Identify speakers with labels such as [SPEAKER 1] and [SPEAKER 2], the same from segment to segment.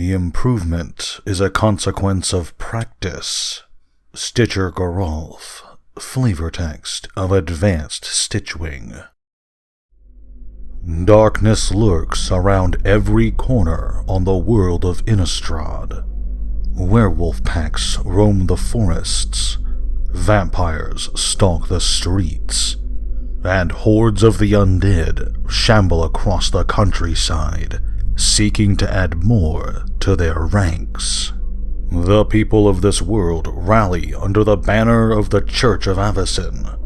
[SPEAKER 1] The improvement is a consequence of practice. Stitcher Geralf, flavor text of Advanced Stitchwing. Darkness lurks around every corner on the world of Innistrad. Werewolf packs roam the forests, vampires stalk the streets, and hordes of the undead shamble across the countryside, seeking to add more to their ranks. The people of this world rally under the banner of the Church of Avacyn.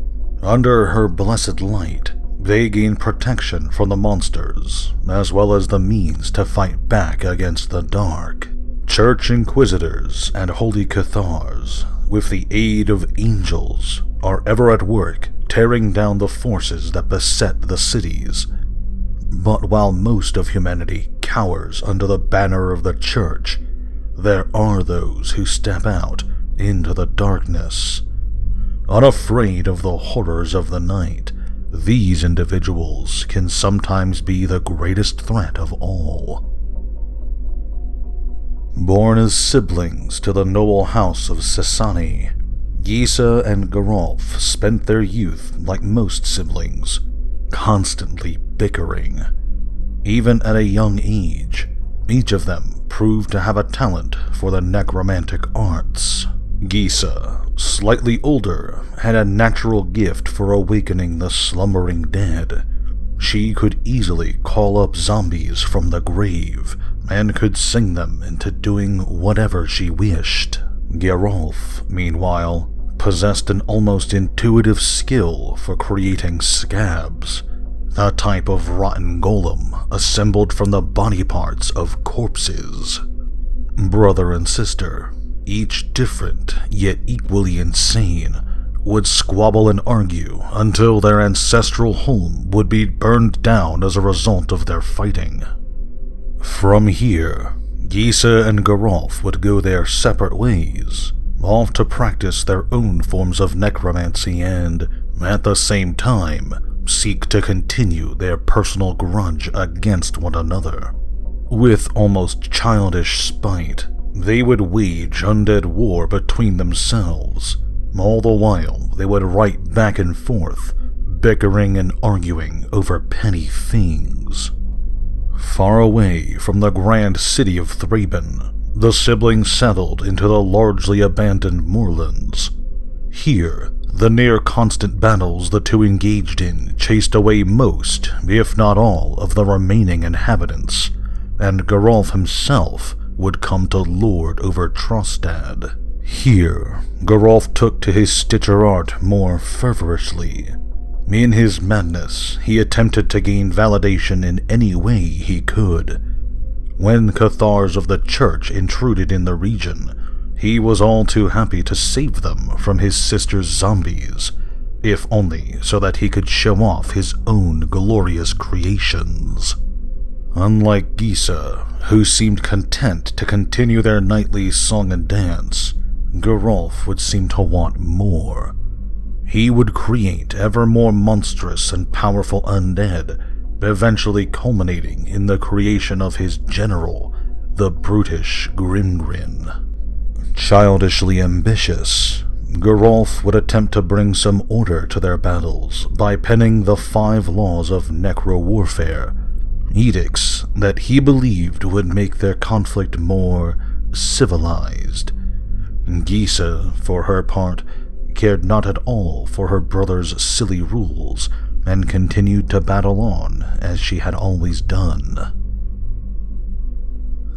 [SPEAKER 1] Under her blessed light, they gain protection from the monsters, as well as the means to fight back against the dark. Church Inquisitors and Holy Cathars, with the aid of angels, are ever at work tearing down the forces that beset the cities. But while most of humanity cowers under the banner of the Church, there are those who step out into the darkness. Unafraid of the horrors of the night, these individuals can sometimes be the greatest threat of all. Born as siblings to the noble house of Sasani, Gisa and Geralf spent their youth like most siblings, constantly bickering. Even at a young age, each of them proved to have a talent for the necromantic arts. Gisa, slightly older, had a natural gift for awakening the slumbering dead. She could easily call up zombies from the grave, and could sing them into doing whatever she wished. Geralf, meanwhile, possessed an almost intuitive skill for creating scabs, a type of rotten golem assembled from the body parts of corpses. Brother and sister, each different yet equally insane, would squabble and argue until their ancestral home would be burned down as a result of their fighting. From here, Gisa and Geralf would go their separate ways, off to practice their own forms of necromancy and, at the same time, seek to continue their personal grudge against one another. With almost childish spite, they would wage undead war between themselves. All the while, they would write back and forth, bickering and arguing over petty things. Far away from the grand city of Thraben, the siblings settled into the largely abandoned moorlands. Here, the near-constant battles the two engaged in chased away most, if not all, of the remaining inhabitants, and Geralf himself would come to lord over Trostad. Here, Geralf took to his Stitcher art more fervorously. In his madness, he attempted to gain validation in any way he could. When Cathars of the Church intruded in the region, he was all too happy to save them from his sister's zombies, if only so that he could show off his own glorious creations. Unlike Gisa, who seemed content to continue their nightly song and dance, Geralf would seem to want more. He would create ever more monstrous and powerful undead, eventually culminating in the creation of his general, the brutish Grimgrin. Childishly ambitious, Geralf would attempt to bring some order to their battles by penning the 5 laws of necro-warfare, edicts that he believed would make their conflict more civilized. Gisa, for her part, cared not at all for her brother's silly rules, and continued to battle on as she had always done.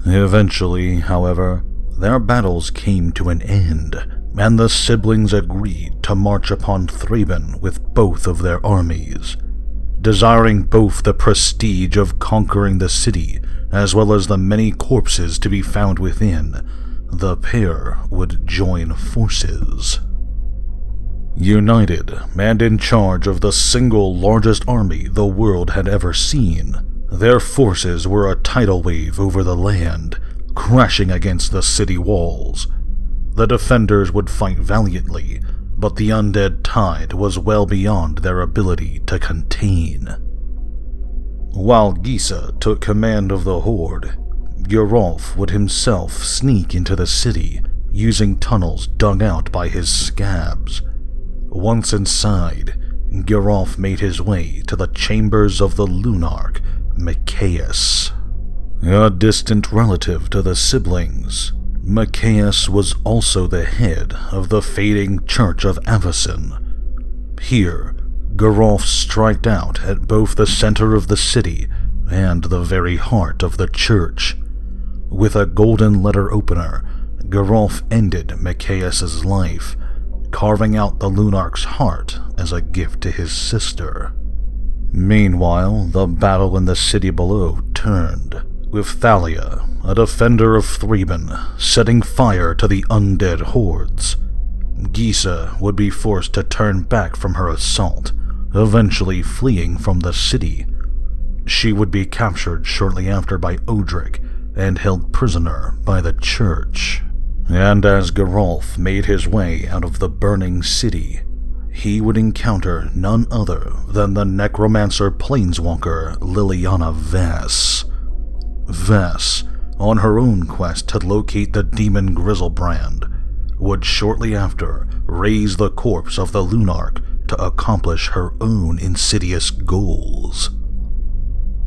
[SPEAKER 1] Eventually, however, their battles came to an end, and the siblings agreed to march upon Thraben with both of their armies. Desiring both the prestige of conquering the city, as well as the many corpses to be found within, the pair would join forces. United, and in charge of the single largest army the world had ever seen, their forces were a tidal wave over the land, crashing against the city walls. The defenders would fight valiantly, but the undead tide was well beyond their ability to contain. While Gisa took command of the horde, Geralf would himself sneak into the city, using tunnels dug out by his scabs. Once inside, Geralf made his way to the chambers of the Lunarch, Mikaeus. A distant relative to the siblings, Mikaeus was also the head of the fading Church of Avacyn. Here, Geralf striked out at both the center of the city and the very heart of the church. With a golden letter opener, Geralf ended Mikaeus' life, carving out the Lunarch's heart as a gift to his sister. Meanwhile, the battle in the city below turned, with Thalia, a defender of Threeben, setting fire to the undead hordes. Gisa would be forced to turn back from her assault, eventually fleeing from the city. She would be captured shortly after by Odric and held prisoner by the church. And as Geralf made his way out of the burning city, he would encounter none other than the Necromancer Planeswalker Liliana Vess. Vess, on her own quest to locate the demon Grizzlebrand, would shortly after raise the corpse of the Lunarch to accomplish her own insidious goals.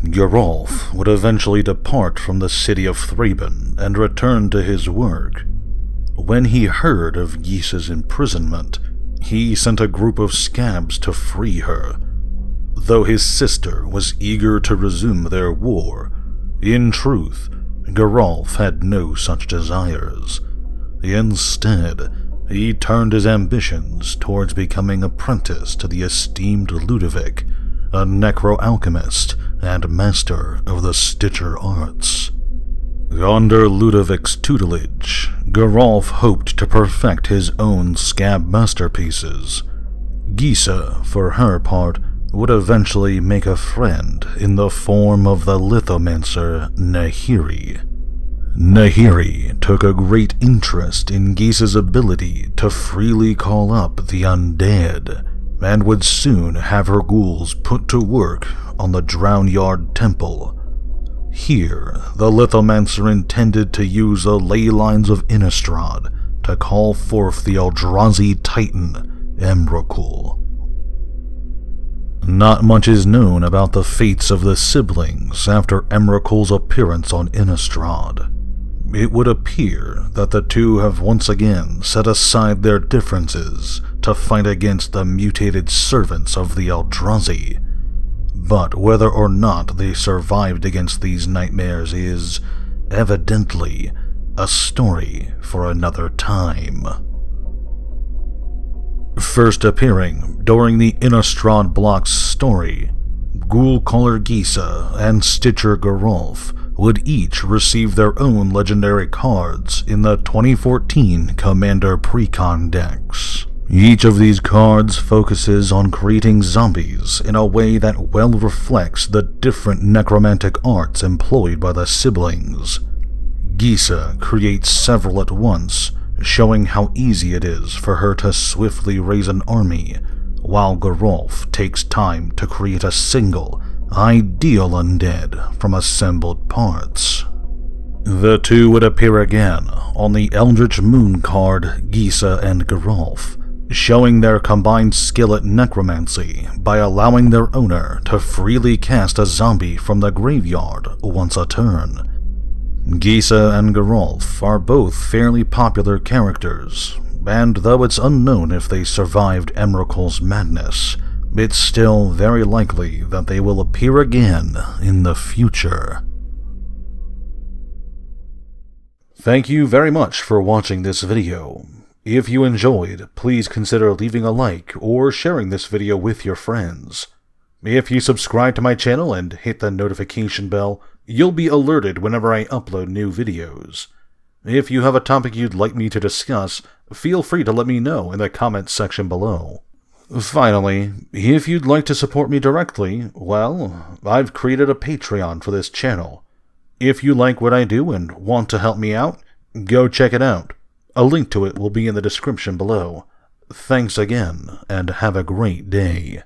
[SPEAKER 1] Geralf would eventually depart from the city of Threeben and return to his work. When he heard of Gisa's imprisonment, he sent a group of scabs to free her. Though his sister was eager to resume their war, in truth, Geralf had no such desires. Instead, he turned his ambitions towards becoming apprenticed to the esteemed Ludovic, a necro-alchemist and master of the Stitcher arts. Under Ludovic's tutelage, Geralf hoped to perfect his own scab masterpieces. Gisa, for her part, would eventually make a friend in the form of the lithomancer Nahiri. Nahiri took a great interest in Gisa's ability to freely call up the undead, and would soon have her ghouls put to work on the Drownyard Temple. Here, the lithomancer intended to use the ley lines of Innistrad to call forth the Eldrazi Titan, Emrakul. Not much is known about the fates of the siblings after Emrakul's appearance on Innistrad. It would appear that the two have once again set aside their differences to fight against the mutated servants of the Eldrazi. But whether or not they survived against these nightmares is, evidently, a story for another time. First appearing during the Innistrad block's story, Ghoul-Caller Gisa and Stitcher Geralf would each receive their own legendary cards in the 2014 Commander Precon decks. Each of these cards focuses on creating zombies in a way that well reflects the different necromantic arts employed by the siblings. Gisa creates several at once, showing how easy it is for her to swiftly raise an army, while Geralf takes time to create a single, ideal undead from assembled parts. The two would appear again on the Eldritch Moon card Gisa and Geralf, showing their combined skill at necromancy by allowing their owner to freely cast a zombie from the graveyard once a turn. Gisa and Geralf are both fairly popular characters, and though it's unknown if they survived Emrakul's madness, it's still very likely that they will appear again in the future. Thank you very much for watching this video. If you enjoyed, please consider leaving a like or sharing this video with your friends. If you subscribe to my channel and hit the notification bell, you'll be alerted whenever I upload new videos. If you have a topic you'd like me to discuss, feel free to let me know in the comments section below. Finally, if you'd like to support me directly, well, I've created a Patreon for this channel. If you like what I do and want to help me out, go check it out. A link to it will be in the description below. Thanks again, and have a great day.